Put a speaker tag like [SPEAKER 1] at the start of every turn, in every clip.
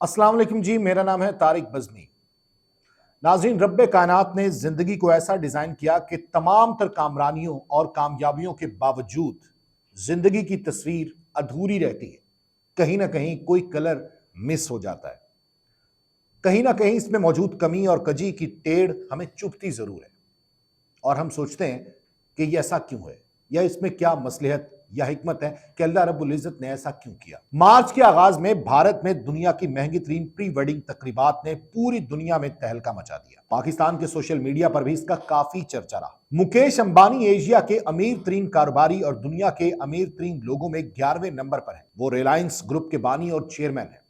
[SPEAKER 1] अस्सलाम वालेकुम जी, मेरा नाम है तारिक बज़मी। नाज़रीन, रब्बे कायनात ने जिंदगी को ऐसा डिजाइन किया कि तमाम तर कामरानियों और कामयाबियों के बावजूद जिंदगी की तस्वीर अधूरी रहती है। कहीं ना कहीं कोई कलर मिस हो जाता है। कहीं ना कहीं इसमें मौजूद कमी और कजी की टेढ़ हमें चुभती जरूर है और हम सोचते हैं कि ये ऐसा क्यों है, या इसमें क्या मसलहत या हिकमत है कि अल्लाह रब्बुल इज्जत ने ऐसा क्यों किया। मार्च के आगाज में भारत में दुनिया की महंगी तरीन प्री वेडिंग तकरीबात ने पूरी दुनिया में तहलका मचा दिया। पाकिस्तान के सोशल मीडिया पर भी इसका काफी चर्चा रहा। मुकेश अंबानी एशिया के अमीर तरीन कारोबारी और दुनिया के अमीर तरीन लोगों में 11वें नंबर पर है। वो रिलायंस ग्रुप के बानी और चेयरमैन है।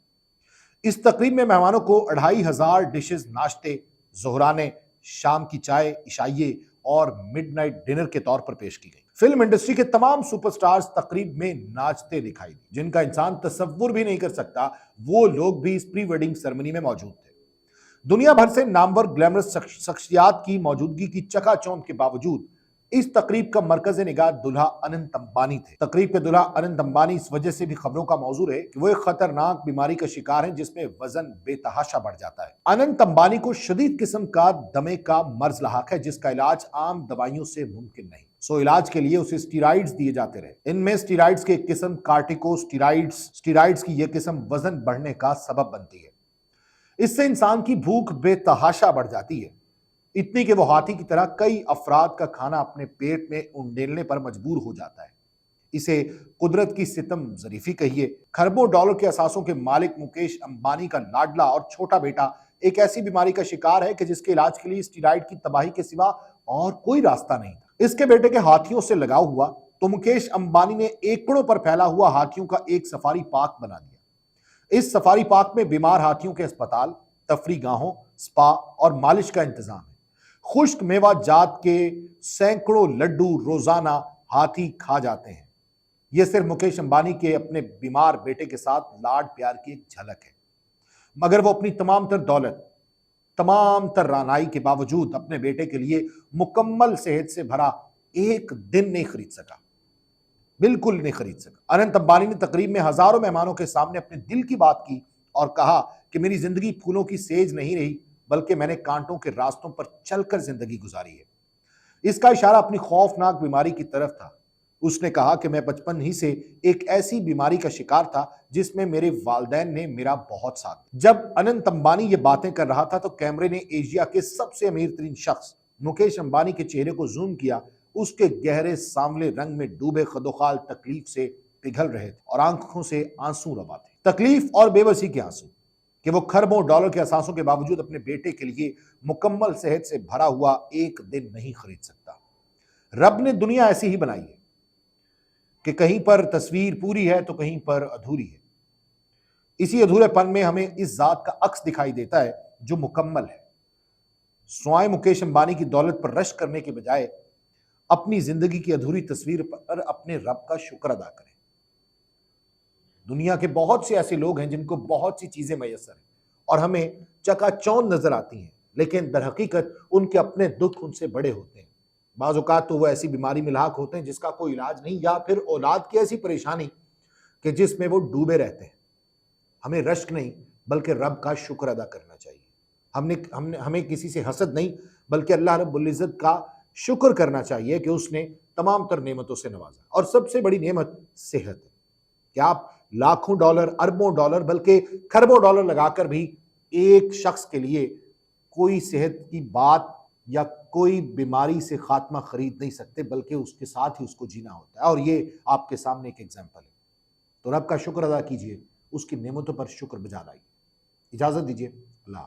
[SPEAKER 1] इस तकरीब में मेहमानों को 2500 डिशेज नाश्ते, जोहराने, शाम की चाय, इशाइये और मिडनाइट डिनर के तौर पर पेश की गई। फिल्म इंडस्ट्री के तमाम सुपरस्टार्स तकरीब में नाचते दिखाई दी, जिनका इंसान तसव्वुर भी नहीं कर सकता वो लोग भी इस प्री वेडिंग सेरेमनी में मौजूद थे। दुनिया भर से नामवर ग्लैमरस शख्सियात की मौजूदगी की चकाचौंध के बावजूद इस तकरीब का मरकज निगाह दुल्हा अनंत अंबानी थे। तकरीब के दुल्हा अनंत अंबानी इस वजह से भी खबरों का मौजू है कि वो एक खतरनाक बीमारी का शिकार हैं जिसमें वजन बेतहाशा बढ़ जाता है। अनंत अंबानी को शदीद किस्म का दमे का मर्ज लाहक है जिसका इलाज आम दवाइयों से मुमकिन नहीं। सो इलाज के लिए उसे स्टीराइड्स दिए जाते रहे। इनमें स्टीराइड्स की एक किस्म कार्टिकोस्टीराइड्स स्टीराइड्स की यह किस्म वजन बढ़ने का सबब बनती है। इससे इंसान की भूख बेतहाशा बढ़ जाती है, इतनी कि वो हाथी की तरह कई अफराद का खाना अपने पेट में उंडेलने पर मजबूर हो जाता है। इसे कुदरत की सितम जरीफी कहिए। खरबों डॉलर के असासों के मालिक मुकेश अंबानी का लाडला और छोटा बेटा एक ऐसी बीमारी का शिकार है कि जिसके इलाज के लिए स्टीराइड की तबाही के सिवा और कोई रास्ता नहीं था। इसके बेटे के हाथियों से लगाव हुआ तो मुकेश अंबानी ने एकड़ों पर फैला हुआ हाथियों का एक सफारी पार्क बना दिया। इस सफारी पार्क में बीमार हाथियों के अस्पताल, तफरी गाहों, स्पा और मालिश का इंतजाम है। खुश्क मेवा जात के सैकड़ों लड्डू रोजाना हाथी खा जाते हैं। यह सिर्फ मुकेश अंबानी के अपने बीमार बेटे के साथ लाड प्यार की एक झलक है, मगर वो अपनी तमाम तर दौलत, तमाम तर रानाई के बावजूद अपने बेटे के लिए मुकम्मल सेहत से भरा एक दिन नहीं खरीद सका, बिल्कुल नहीं खरीद सका। अनंत अंबानी ने तकरीब में हजारों मेहमानों के सामने अपने दिल की बात की और कहा कि मेरी जिंदगी फूलों की सेज नहीं रही, बल्कि मैंने कांटों के रास्तों पर चलकर जिंदगी गुजारी है। इसका इशारा अपनी खौफनाक बीमारी की तरफ था। उसने कहा कि मैं बचपन ही से एक ऐसी बीमारी का शिकार था जिसमें मेरे वालिदैन ने मेरा बहुत साथ दिया। जब अनंत अंबानी ये बातें कर रहा था तो कैमरे ने एशिया के सबसे अमीर तरीन शख्स मुकेश अंबानी के चेहरे को जूम किया। उसके गहरे सांवले रंग में डूबे खदोखाल तकलीफ से पिघल रहे थे और आंखों से आंसू रवा थे। तकलीफ और बेबसी के आंसू कि वो खरबों डॉलर के असासों के बावजूद अपने बेटे के लिए मुकम्मल सेहत से भरा हुआ एक दिन नहीं खरीद सकता। रब ने दुनिया ऐसी ही बनाई है कि कहीं पर तस्वीर पूरी है तो कहीं पर अधूरी है। इसी अधूरेपन में हमें इस जात का अक्स दिखाई देता है जो मुकम्मल है। स्वाय मुकेश अंबानी की दौलत पर रश करने के बजाय अपनी जिंदगी की अधूरी तस्वीर पर अपने रब का शुक्र अदा करें। दुनिया के बहुत से ऐसे लोग हैं जिनको बहुत सी चीजें मैसर हैं और हमें चकाचौंध नजर आती हैं, लेकिन दरहकीकत उनके अपने दुख उनसे बड़े होते हैं। बाज़ औक़ात तो वो ऐसी बीमारी में लाक होते हैं जिसका कोई इलाज नहीं, या फिर औलाद की ऐसी परेशानी कि जिसमें वो डूबे रहते हैं। हमें रश्क नहीं बल्कि रब का शुक्र अदा करना चाहिए। हमें किसी से हसद नहीं बल्कि अल्लाह रब्बुल इज़्ज़त का शुक्र करना चाहिए कि उसने तमाम तर नेमतों से नवाजा, और सबसे बड़ी नेमत सेहत है कि आप लाखों डॉलर, अरबों डॉलर, बल्कि खरबों डॉलर लगाकर भी एक शख्स के लिए कोई सेहत की बात या कोई बीमारी से खात्मा खरीद नहीं सकते, बल्कि उसके साथ ही उसको जीना होता है। और ये आपके सामने एक एग्जाम्पल है। तो रब का शुक्र अदा कीजिए, उसकी नेमतों पर शुक्र बजा लाइए। इजाजत दीजिए, अल्लाह।